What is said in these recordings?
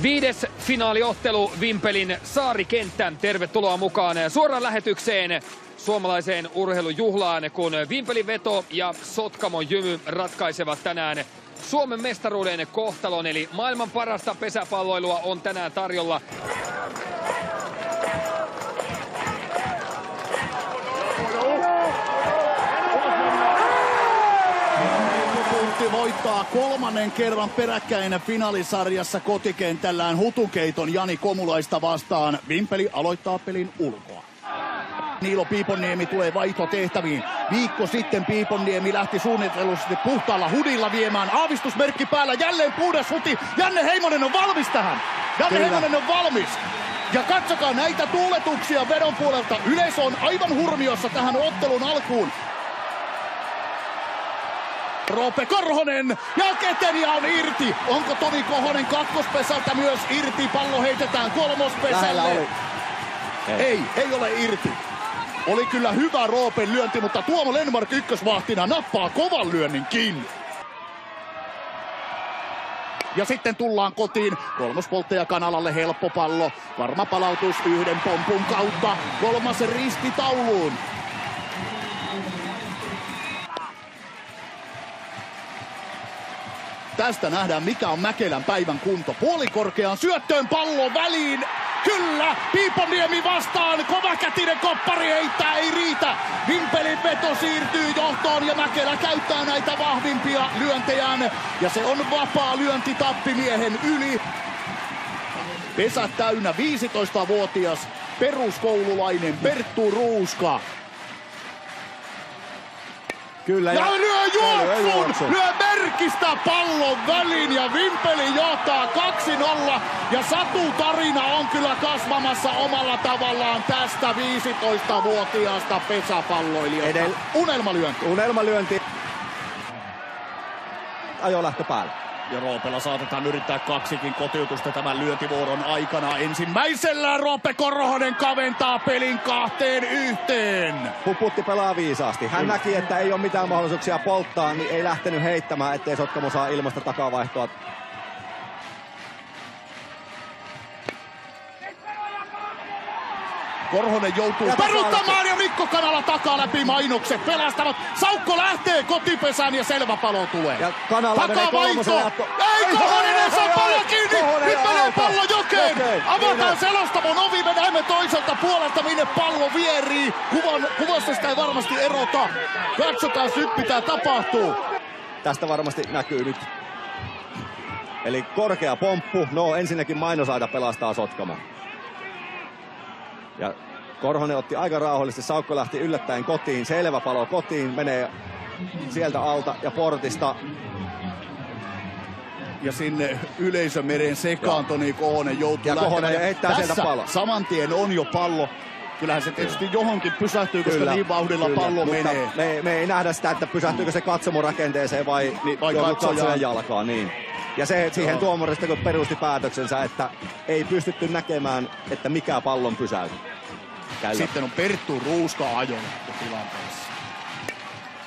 Viides finaaliottelu Vimpelin Saarikenttä. Tervetuloa mukaan suoraan lähetykseen suomalaiseen urheilujuhlaan, kun Vimpelin veto ja Sotkamon Jymy ratkaisevat tänään Suomen mestaruuden kohtalon. Eli maailman parasta pesäpalloilua on tänään tarjolla. Voittaa kolmannen kerran peräkkäin finaalisarjassa kotikentällään Hutukeiton Jani Komulaista vastaan. Vimpeli aloittaa pelin ulkoa. Niilo Piiponniemi tulee vaihtotehtäviin. Viikko sitten Piiponniemi lähti suunnitellusti puhtaalla hudilla viemään. Aavistusmerkki päällä, jälleen puhdas huti. Janne Heimonen on valmis tähän. Heimonen on valmis. Ja katsokaa näitä tuuletuksia vedon puolelta. Yleisö on aivan hurmiossa tähän ottelun alkuun. Roope Korhonen ja Ketenia on irti. Onko Tomi Kohonen kakkospesältä myös irti? Pallo heitetään kolmospesälle. Ei ole irti. Oli kyllä hyvä Roopen lyönti, mutta Tuomo Lennmark ykkösvahtina nappaa kovan lyönnin kiinni. Ja sitten tullaan kotiin. Kolmospolttaja kanalalle, helppo pallo. Varma palautus yhden pompun kautta. Kolmas risti tauluun. Tästä nähdään, mikä on Mäkelän päivän kunto. Puolikorkeaan syöttöön, pallo väliin. Kyllä, Piiponniemi vastaan. Kovakätinen koppari heittää, ei riitä. Vimpelin veto siirtyy johtoon ja Mäkelä käyttää näitä vahvimpia lyöntejään. Ja se on vapaa lyönti tappimiehen yli. Pesä täynnä 15-vuotias peruskoululainen Perttu Ruuska. Kyllä, ja lyö juoksun! Lyö merkistä pallon väliin ja Vimpeli johtaa 2-0. Ja Satu Tarina on kyllä kasvamassa omalla tavallaan tästä 15-vuotiaasta pesäpalloilijasta. Unelmalyönti. Unelmalyönti. Ajolähtö päällä. Ja Roopella saatetaan yrittää kaksikin kotiutusta tämän lyöntivuoron aikana. Ensimmäisellä Roope Korhonen kaventaa pelin 2-1. Puputti pelaa viisaasti. Hän näki, että ei ole mitään mahdollisuuksia polttaa, niin ei lähtenyt heittämään, ettei Sotkamo saa ilmasta takavaihtoa. Korhonen joutuu peruuttamaan ja Mikko Kanala takaa läpi mainokset pelastavat. Saukko lähtee kotipesään ja selvä palo tulee. Ja Kanala menee kolmosella. Ei, Korhonen ei saa pallo kiinni. Nyt menee pallo jokeen. Avataan selostamon ovi, me näemme toiselta puolelta minne pallo vierii. Kuvassa sitä ei varmasti erota. Katsotaan nyt mitä tapahtuu. Tästä varmasti näkyy nyt. Eli korkea pomppu. No ensinnäkin mainosaita pelastaa Sotkamo. Ja Korhonen otti aika rauhallisesti, Saukko lähti yllättäen kotiin, selvä palo kotiin, menee sieltä alta ja portista. Ja sinne yleisömeren sekaan Toni Kohonen joutuu lähtemään. Ja heittää sieltä pallo. Saman tien on jo pallo. Kyllähän se tietysti johonkin pysähtyy, koska niin vauhdilla pallo menee. Me ei nähdä sitä, että pysähtyykö se katsomorakenteeseen vai katsojan jalkaan. Niin. Ja se siihen tuomorista kun perusti päätöksensä, että ei pystytty näkemään, että mikä pallon pysäytyi. Sitten on Perttu Ruuska ajoneuvotilanteessa.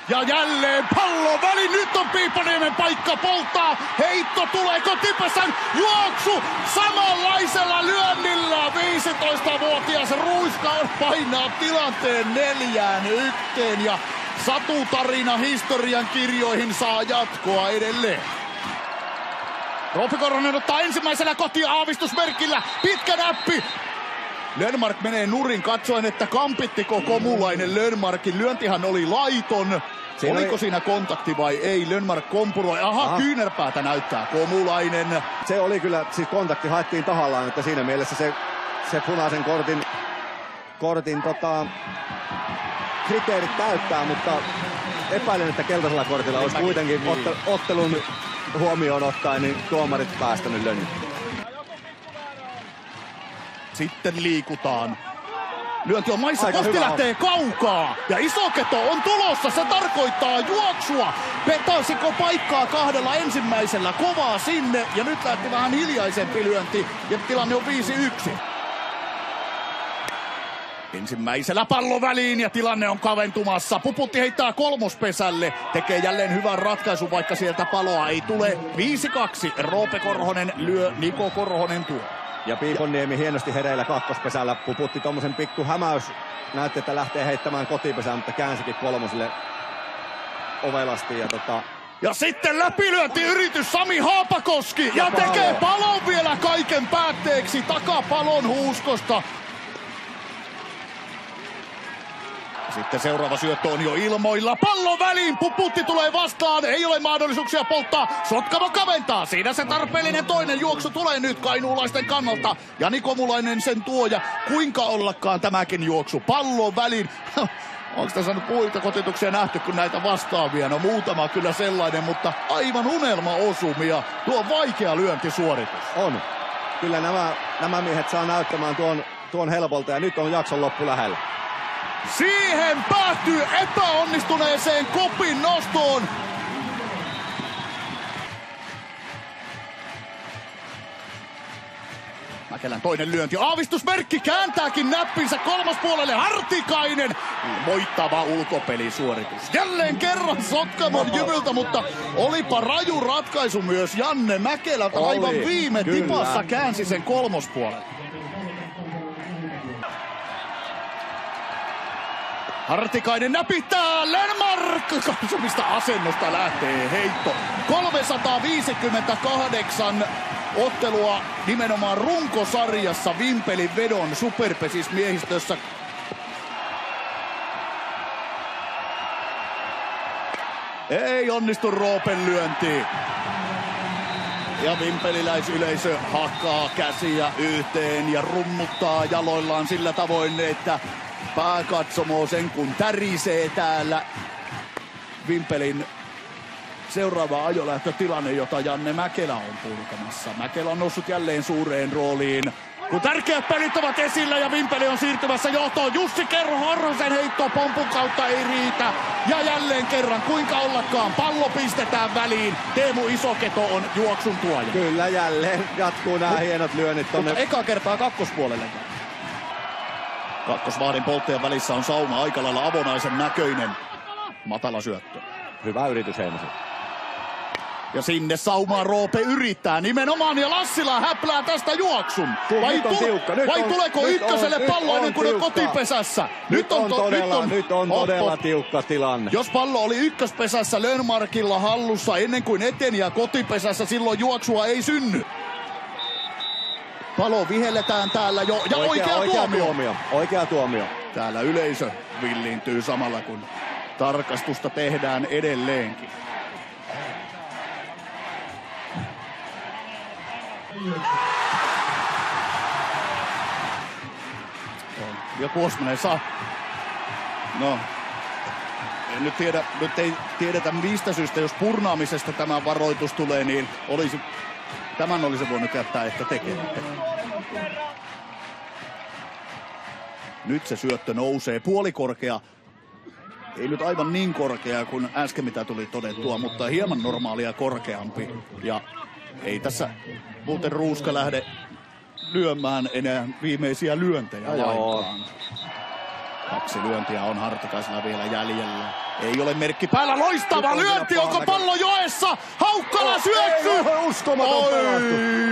Ja jälleen pallo väli, nyt on Piiponiemen paikka polttaa. Heitto tulee kotipesän, juoksu samanlaisella lyönnillä. 15-vuotias Ruuska painaa tilanteen 4-1 ja Satu Tarina historian kirjoihin saa jatkoa edelleen. Roope Korhonen ottaa ensimmäisellä kotia aavistusmerkillä. Pitkä näppi. Lennmark menee nurin katsoen, että kampittiko Komulainen Lennmarkin. Lyöntihän oli laiton. Oliko siinä kontakti vai ei? Lennmark kompuroi. Aha, kyynärpäätä näyttää Komulainen. Se oli kyllä, siis kontakti haettiin tahallaan, että siinä mielessä se punaisen kortin kriteerit täyttää, mutta epäilen, että keltaisella kortilla olisi kuitenkin ottelun huomioon ottaen, niin tuomarit päästänyt lönnin. Sitten liikutaan. Lyönti on maissa, Kosti lähtee kaukaa. Ja Isoketo on tulossa, se tarkoittaa juoksua. Petasiko paikkaa kahdella ensimmäisellä, kovaa sinne. Ja nyt lähti vähän hiljaisempi lyönti. Ja tilanne on 5-1. Ensimmäisellä pallo väliin ja tilanne on kaventumassa. Puputti heittää kolmospesälle. Tekee jälleen hyvän ratkaisun, vaikka sieltä paloa ei tule. 5-2. Roope Korhonen lyö, Niko Korhonen tuo. Ja Piiponniemi hienosti hereillä kakkospesällä. Puputti tommosen pikku hämäys. Näytti, että lähtee heittämään kotipesään, mutta käänsikin kolmoselle ovelasti. Ja sitten läpilyöntiyritys Sami Haapakoski ja tekee palon vielä kaiken päätteeksi takapalon huuskosta. Sitten seuraava syöttö on jo ilmoilla. Pallo väliin, Puputti tulee vastaan, ei ole mahdollisuuksia polttaa. Sotkamo kaventaa, siinä se tarpeellinen toinen juoksu tulee nyt kainuulaisten kannalta. Jani Komulainen sen tuo ja kuinka ollakaan tämäkin juoksu. Pallo väliin. Onko tässä nyt muita kotituksia nähty kuin näitä vastaavia? No muutama kyllä sellainen, mutta aivan unelmaosumia. Tuo vaikea lyöntisuoritus. On. Kyllä nämä miehet saa näyttämään tuon helpolta ja nyt on jakson loppu lähellä. Siihen päätyy epäonnistuneeseen kopin nostoon. Mäkelän toinen lyönti. Aavistusmerkki kääntääkin näppinsä kolmospuolelle. Hartikainen. Voittava ulkopelisuoritus. Jälleen kerran Sotkamon Jymyltä, mutta olipa raju ratkaisu myös Janne Mäkelältä. Aivan viime tipassa käänsi sen kolmospuolelle. Hartikainen näpittää, Lennmark! Katsomista asennosta lähtee heitto. 358 ottelua nimenomaan runkosarjassa Vimpelin vedon Superpesis miehistössä. Ei onnistu Roopen lyönti. Ja vimpeliläisyleisö hakkaa käsiä yhteen ja rummuttaa jaloillaan sillä tavoin, että pääkatsomo sen kun tärisee täällä. Vimpelin seuraava ajolähtötilanne, jota Janne Mäkelä on purkamassa. Mäkelä on noussut jälleen suureen rooliin. Kun tärkeät pelit ovat esillä ja Vimpeli on siirtymässä johtoon. Jussi Kerro Horrosen heitto pompun kautta ei riitä. Ja jälleen kerran, kuinka ollakaan, pallo pistetään väliin. Teemu Isoketo on juoksun tuoja. Kyllä jälleen jatkuu nämä hienot lyönnit tonne. Mutta eka kertaa kakkospuolelle. Kakkosvahdin polttajan välissä on sauma aika lailla avonaisen näköinen. Matala syöttö. Hyvä yritys Heimosen. Ja sinne saumaan Roope yrittää nimenomaan ja Lassila häplää tästä juoksun. Vai tuleeko ykköselle pallo ennen kuin on kotipesässä? Nyt on todella tiukka tilanne. Jos pallo oli ykköspesässä Lennmarkilla hallussa ennen kuin eteni ja kotipesässä, silloin juoksua ei synny. Palo vihelletään täällä jo ja oikea tuomio. Täällä yleisö villiintyy samalla kun tarkastusta tehdään edelleenkin. Ja Kuosmanen saa. No. En nyt tiedä, nyt ei tiedetä mistä syystä, jos purnaamisesta tämä varoitus tulee, niin tämän olisi voinut jättää ehkä tekemättä. Nyt se syöttö nousee puolikorkea. Ei nyt aivan niin korkea kuin äsken mitä tuli todettua, mutta hieman normaalia korkeampi. Ja ei tässä muuten Ruuska lähde lyömään enää viimeisiä lyöntejä lainkaan. 2 lyöntiä on Hartikaisella vielä jäljellä. Ei ole merkki päällä. Loistava lyönti. Onko pallo joessa? Haukkala syöksy.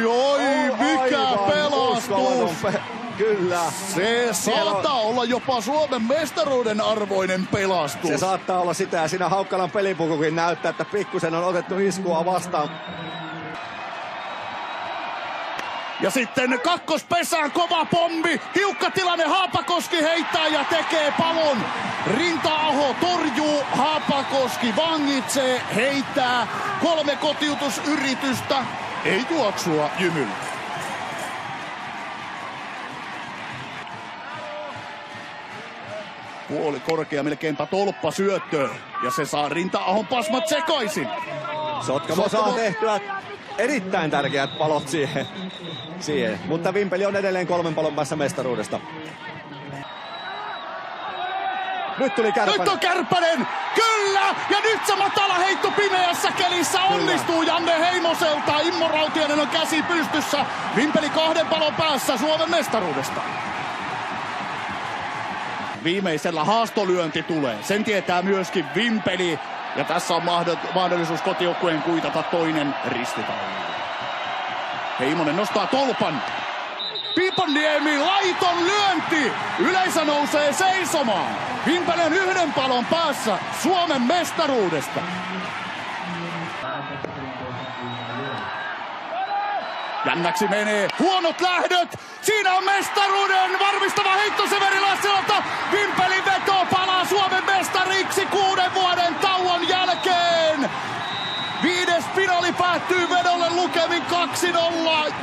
Oi, mikä pelastus. Kyllä. Se saattaa olla jopa Suomen mestaruuden arvoinen pelastus. Se saattaa olla sitä ja siinä Haukkalan pelipukukin näyttää, että pikkusen on otettu iskua vastaan. Ja sitten kakkospesään kova pommi. Tiukka tilanne, Haapakoski heittää ja tekee palon. Rinta-Aho torjuu, Haapakoski vangitsee, heittää. 3 kotiutusyritystä, ei juoksua Jymyllä. Puoli korkea, melkeinpä tolppa syöttö. Ja se saa Rinta-Ahon pasmat sekaisin. Sotkamo saa tehtyä erittäin tärkeät palot siihen. Mutta Vimpeli on edelleen 3 palon päässä mestaruudesta. Nyt tuli Kärpänen. Nyt on Kärpänen! Kyllä! Ja nyt se matala heitto pimeässä kelissä onnistuu Janne Heimoselta. Immo Rautiainen on käsi pystyssä. Vimpeli 2 palon päässä Suomen mestaruudesta. viimeisellä haastolyönti tulee. Sen tietää myöskin Vimpeli. Ja tässä on mahdollisuus kotijoukkueen kuitata toinen ristitaulu. Heimonen nostaa tolpan. Piiponniemi, laiton lyönti! Yleisö nousee seisomaan. Vimpeli on yhden palon päässä Suomen mestaruudesta. Jännäksi menee, huonot lähdöt, siinä on mestaruuden varmistava heitto Severi Lassilalta. Vimpelin veto palaa Suomen mestariksi 6 vuoden tauon jälkeen. 5. finaali päättyy vedolle lukemin 2-0.